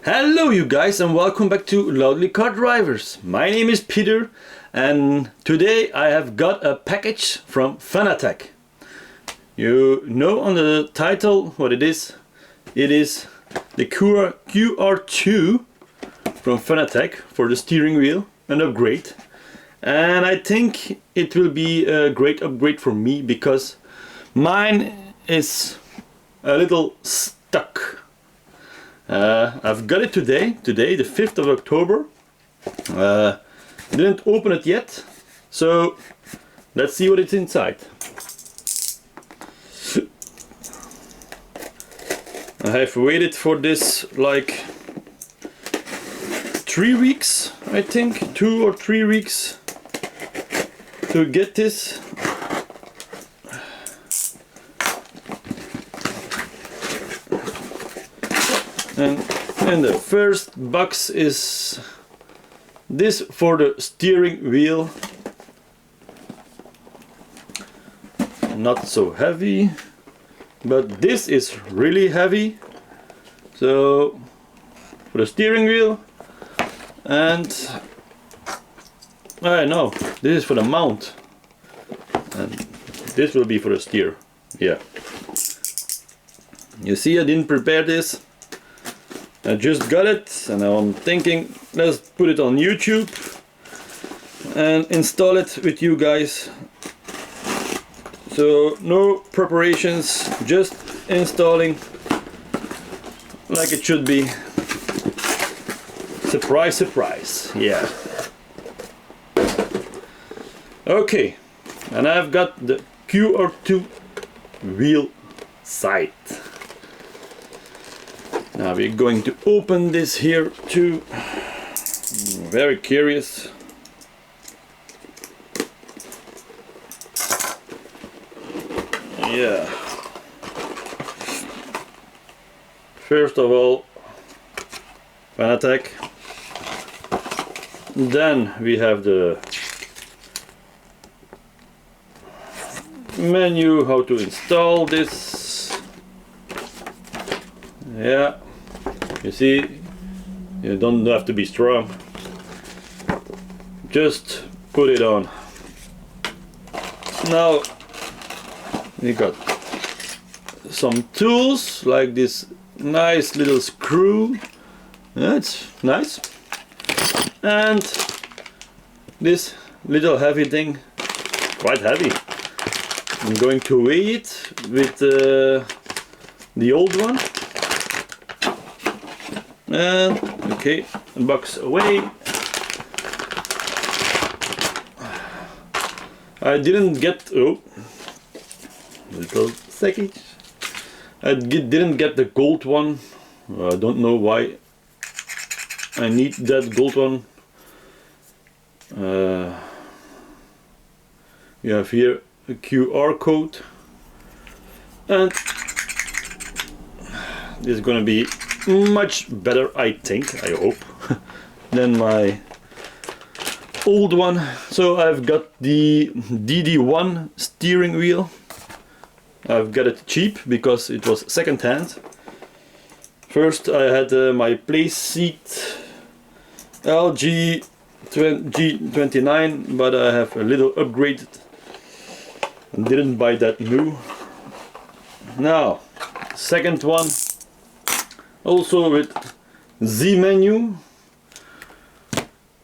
Hello you guys and welcome back to Loudly Car Drivers. My name is Peter and today I have got a package from Fanatec. You know on the title what it is. It is the QR2 from Fanatec for the steering wheel, an upgrade. And I think it will be a great upgrade for me because mine is a little stuck. I've got it today, the 5th of October. Didn't open it yet, so let's see what it's inside. I have waited for this like 3 weeks, I think, 2 or 3 weeks to get this. And the first box is this for the steering wheel. Not so heavy, but this is really heavy. So for the steering wheel, and I know this is for the mount, and this will be for the steer. Yeah. You see, I didn't prepare this. I just got it and I'm thinking let's put it on YouTube and install it with you guys. So no preparations, just installing like it should be. Surprise, surprise. Yeah. Okay, and I've got the QR2 wheel sight. Now we're going to open this here too. Very curious. Yeah. First of all, Fanatec. Then we have the menu, how to install this. Yeah. You see, you don't have to be strong. Just put it on. Now we got some tools like this nice little screw. That's nice. And this little heavy thing, quite heavy. I'm going to weigh it with the old one. And okay, box away. I didn't get little second. I didn't get the gold one. I don't know why I need that gold one. You have here a QR code, and this is gonna be much better, I think, I hope, than my old one. So I've got the DD1 steering wheel. I've got it cheap because it was second hand. First I had my place seat G29, but I have a little upgraded and didn't buy that new. Now, second one, also with Z menu.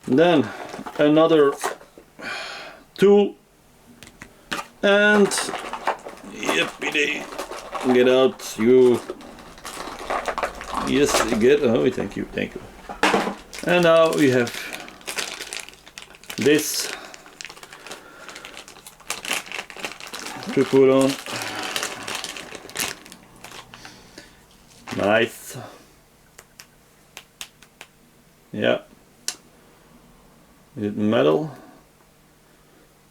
Then another tool, and yippee, get out you. Yes, get. Oh, thank you. And now we have this to put on. Nice. Yeah. Is it metal?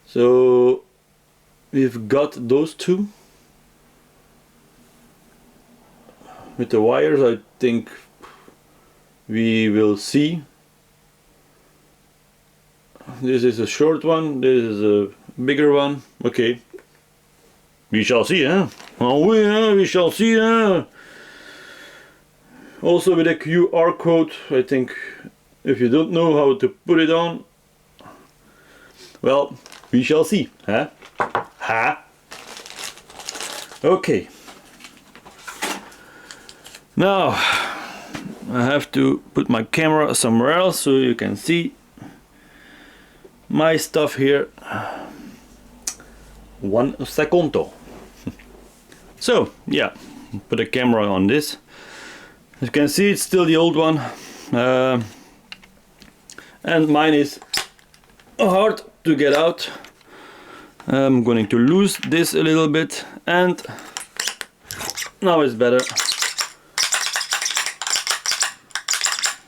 So we've got those two. With the wires, I think we will see. This is a short one, this is a bigger one. Okay. We shall see, huh? Oh, we shall see, huh? also with a QR code. I think if you don't know how to put it on, well, we shall see, huh? Ha! Okay. Now I have to put my camera somewhere else so you can see my stuff here. 1 secondo. So yeah, put a camera on this. As you can see, it's still the old one, and mine is hard to get out. I'm going to lose this a little bit, and now it's better.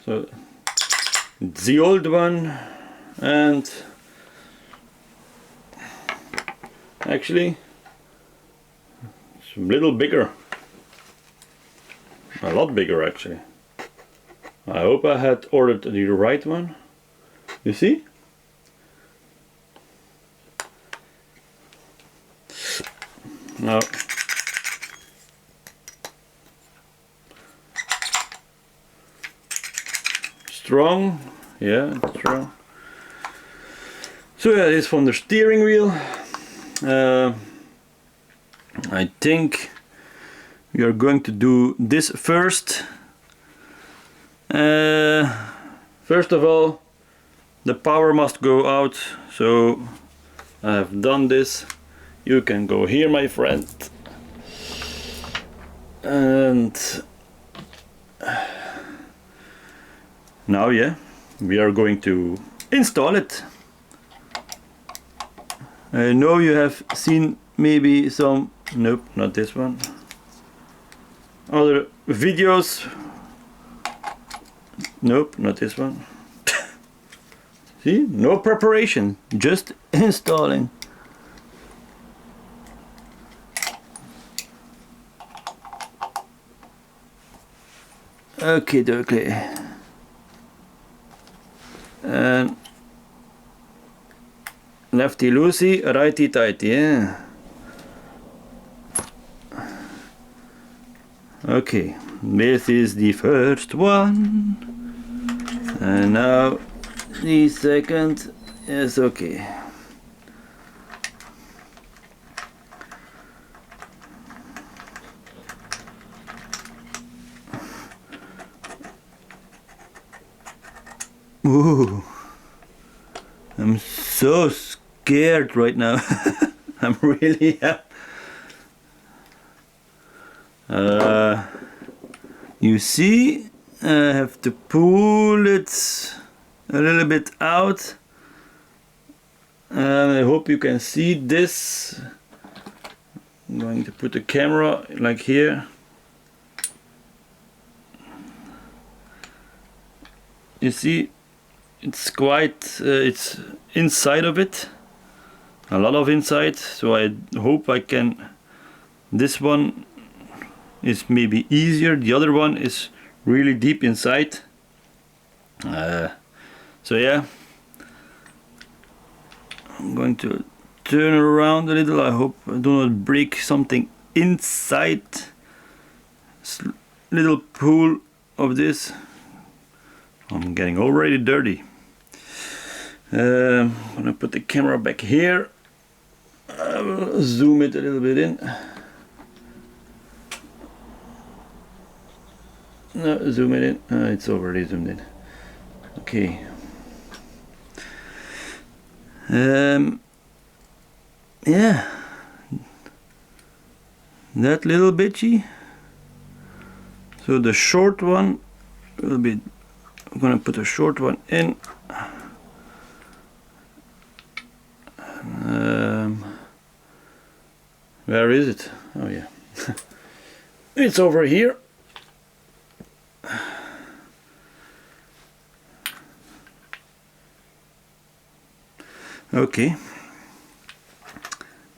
So it's the old one, and actually it's a little bigger. A lot bigger actually. I hope I had ordered the right one. You see? Now strong, yeah, strong. So yeah, this is from the steering wheel. I think we are going to do this first. First of all, the power must go out, so I have done this. You can go here, my friend. And now, yeah, we are going to install it. I know you have seen maybe some, nope, not this one, other videos. Nope, not this one. See, no preparation, just installing. Okay. And lefty loosey, righty tighty, yeah. Okay, this is the first one, and now the second is okay. Ooh, I'm so scared right now. I'm really you see, I have to pull it a little bit out. I hope you can see this. I'm going to put the camera like here. You see, it's quite, it's inside of it, a lot of inside, so I hope I can, this one is maybe easier, the other one is really deep inside. So yeah, I'm going to turn around a little. I hope I do not break something inside. Little pool of this. I'm getting already dirty. I'm gonna put the camera back here. I will zoom it a little bit in. No, zoom it in. It's already zoomed in. Okay. Yeah, that little bitchy. So the short one will be, I'm gonna put a short one in. Where is it? Oh yeah, it's over here. Okay,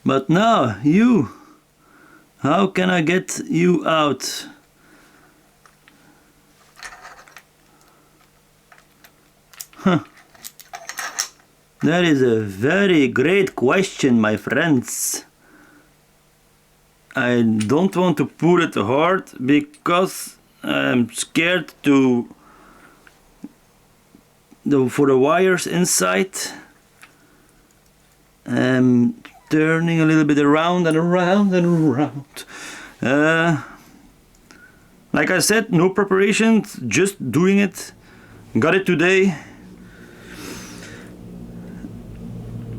but now you, how can I get you out? Huh. That is a very great question, my friends. I don't want to pull it hard because I'm scared for the wires inside. I'm turning a little bit around and around and around. Like I said, no preparation, just doing it. Got it today.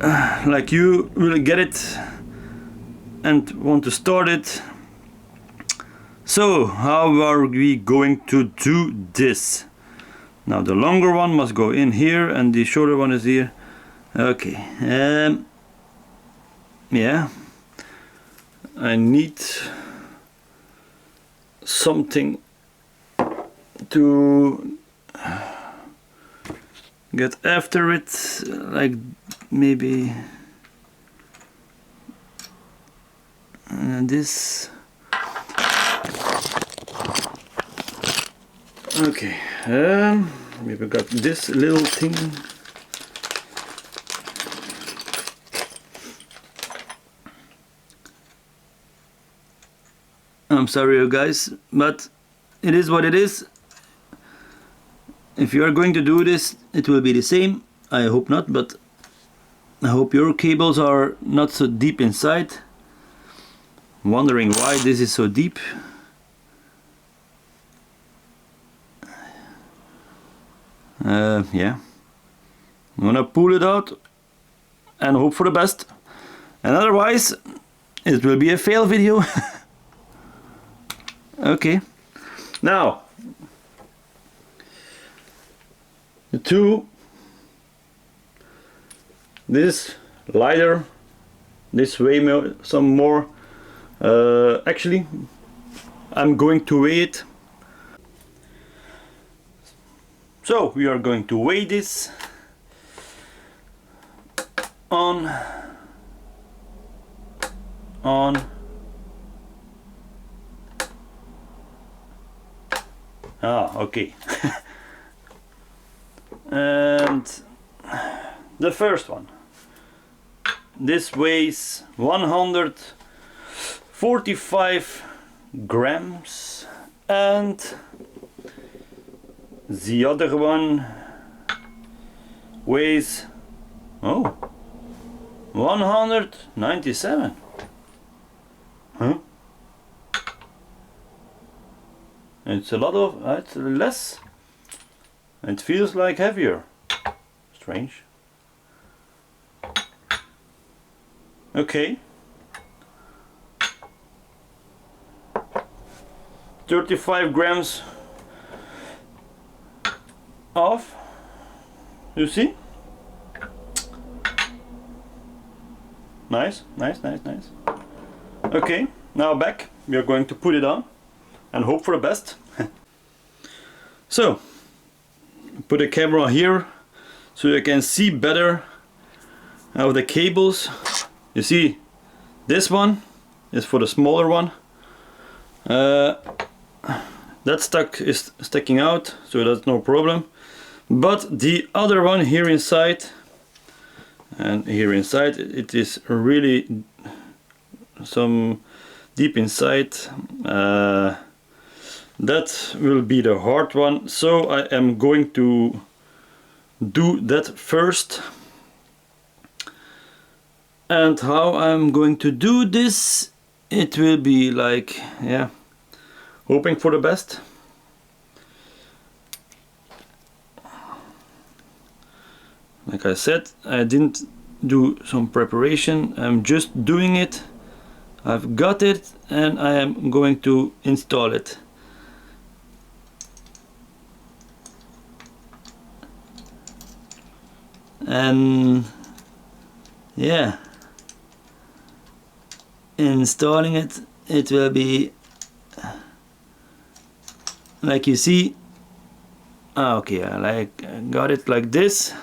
Like you will get it and want to start it. So how are we going to do this? Now the longer one must go in here and the shorter one is here. Okay, yeah, I need something to get after it, like maybe this. Okay, we've got this little thing. I'm sorry you guys, but it is what it is. If you are going to do this, it will be the same. I hope not, but I hope your cables are not so deep inside. Wondering why this is so deep. Yeah, I'm gonna pull it out and hope for the best, and otherwise it will be a fail video. Okay, now the two, this lighter, this way some more. Actually, I'm going to weigh it. So we are going to weigh this on. Okay. And the first one, this weighs 145 grams, and the other one weighs 197. Huh? It's a lot of, it's less. It feels like heavier. Strange. Okay. 35 grams off. You see? Nice, nice, nice, nice. Okay, now back. We are going to put it on and hope for the best. So, put the camera here so you can see better how the cables. You see, this one is for the smaller one. That is sticking out, so that's no problem. But the other one here inside, and here inside, it is really some deep inside. That will be the hard one, so I am going to do that first. And how I'm going to do this, it will be like, yeah, hoping for the best. Like I said, I didn't do some preparation, I'm just doing it. I've got it and I am going to install it. And yeah, installing it, it will be like you see. Okay, I got it like this.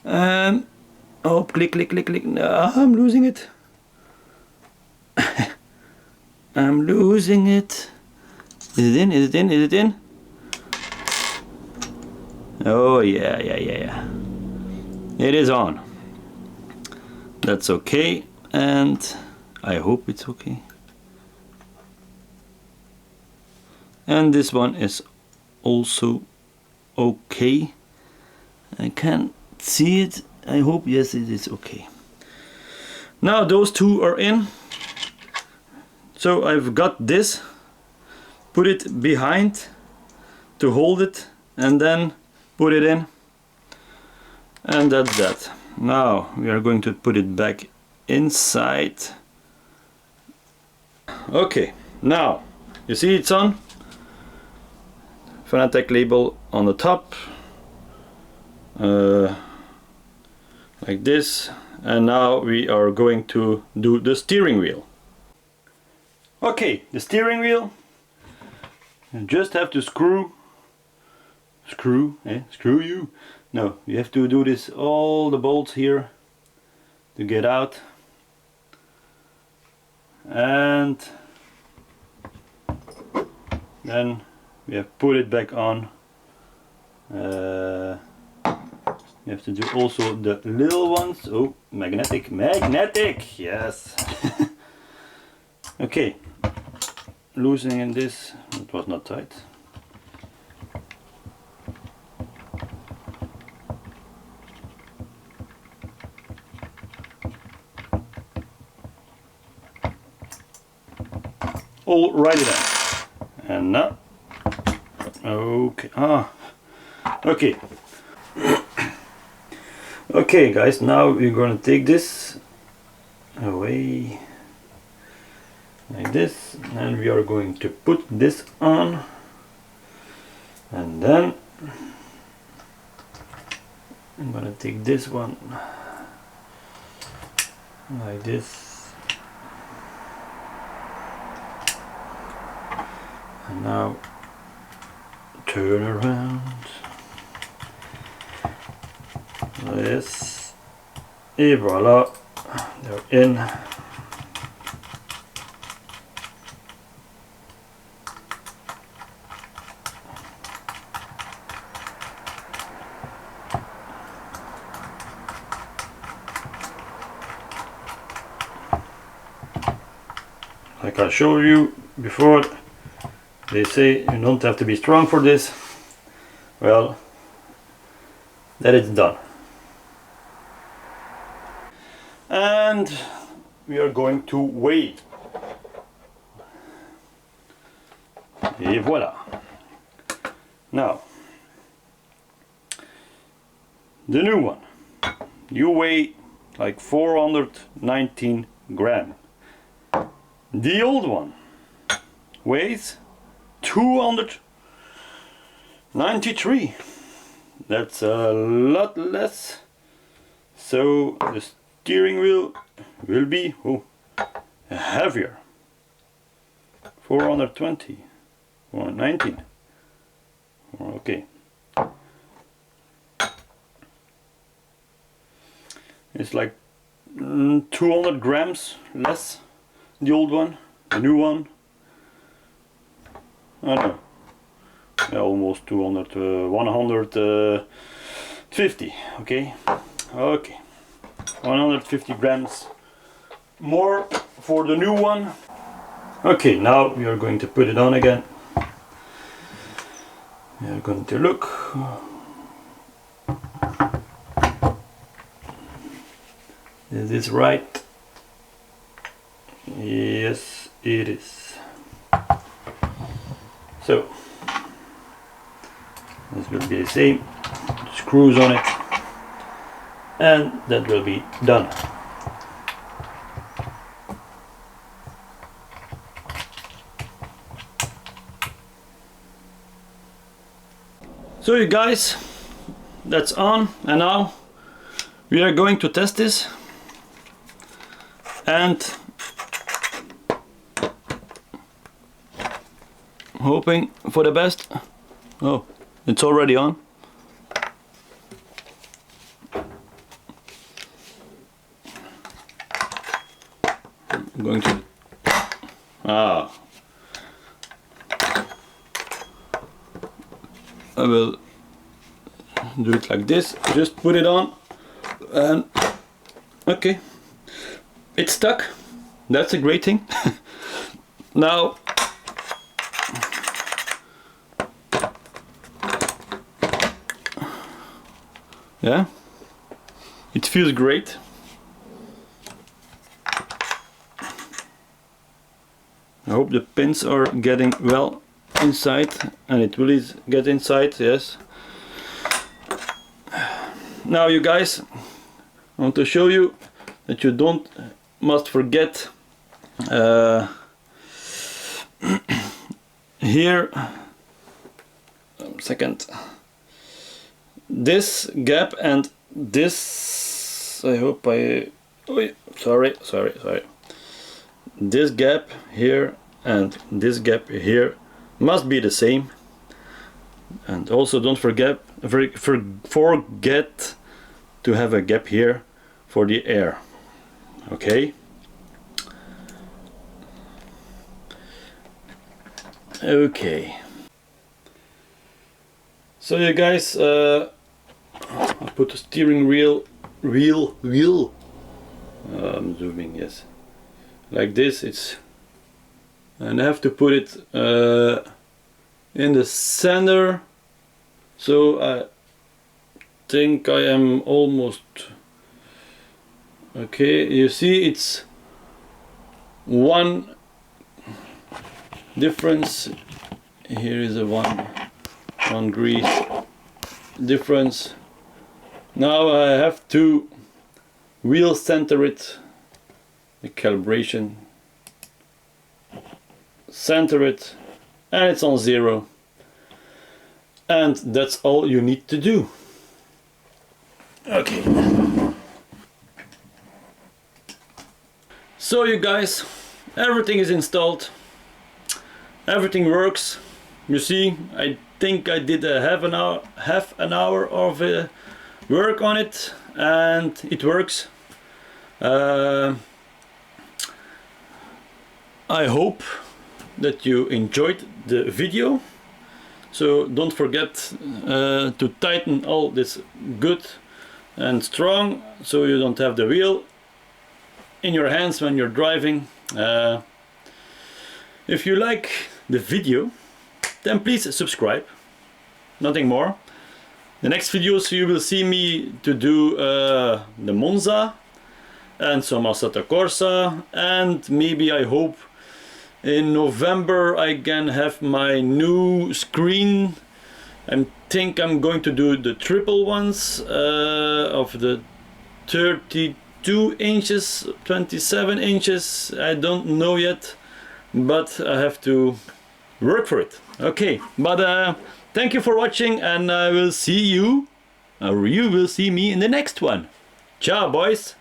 Oh, click, click, click, click. No, I'm losing it. I'm losing it. Is it in? Is it in? Is it in? Oh yeah, yeah, yeah, yeah. It is on. That's okay, and I hope it's okay. and this one is also okay. I can't see it. I hope yes, it is okay. Now those two are in. So I've got this, put it behind to hold it, and then put it in, and that's that. Now we are going to put it back inside. Okay, now you see it's on. Fanatec label on the top, like this, and now we are going to do the steering wheel. Okay, the steering wheel, you just have to screw you. No, you have to do this, all the bolts here to get out, and then we have put it back on. You have to do also the little ones. Oh, magnetic, yes. Okay, loosening this, it was not tight. Alrighty then, and now, okay, okay. Okay guys, now we're gonna take this away like this, and we are going to put this on, and then I'm gonna take this one like this, and now turn around, yes, et voila, they're in. Like I showed you before, they say you don't have to be strong for this. Well, that is done. And we are going to weigh. Et voila. Now, the new one, you weigh like 419 grams. The old one weighs 293. That's a lot less. So the steering wheel will be heavier. 420, 119. Okay. It's like 200 grams less. The old one, the new one, I don't know, yeah, almost 200, 150, okay, 150 grams more for the new one. Okay, now we are going to put it on again. We are going to look. Is this right? Yes, it is. So this will be the same, screws on it, and that will be done. So you guys, that's on, and now we are going to test this, and hoping for the best. Oh, it's already on. I'm going to I will do it like this. Just put it on, and okay, it's stuck. That's a great thing. Now Yeah, it feels great. I hope the pins are getting well inside, and it will get inside, yes. Now you guys, I want to show you that you must forget here, second, this gap and this, I hope sorry, this gap here and this gap here must be the same. And also don't forget to have a gap here for the air. Okay. Okay. So you guys, I'll put the steering wheel. I'm zooming, yes. Like this, and I have to put it in the center. So I think I am almost okay. You see, it's one difference. Here is a one grease difference. Now I have to wheel center it, the calibration, center it, and it's on 0. And that's all you need to do. Okay. So you guys, everything is installed. Everything works. You see, I think I did a half an hour of work on it, and it works. I hope that you enjoyed the video. So don't forget to tighten all this good and strong, so you don't have the wheel in your hands when you're driving. If you like the video, then please subscribe. Nothing more. The next videos you will see me to do the Monza and some Assetto Corsa, and maybe, I hope, in November I can have my new screen. I think I'm going to do the triple ones of the 32 inches, 27 inches. I don't know yet, but I have to work for it. Okay, but thank you for watching, and I will see you, or you will see me in the next one. Ciao, boys!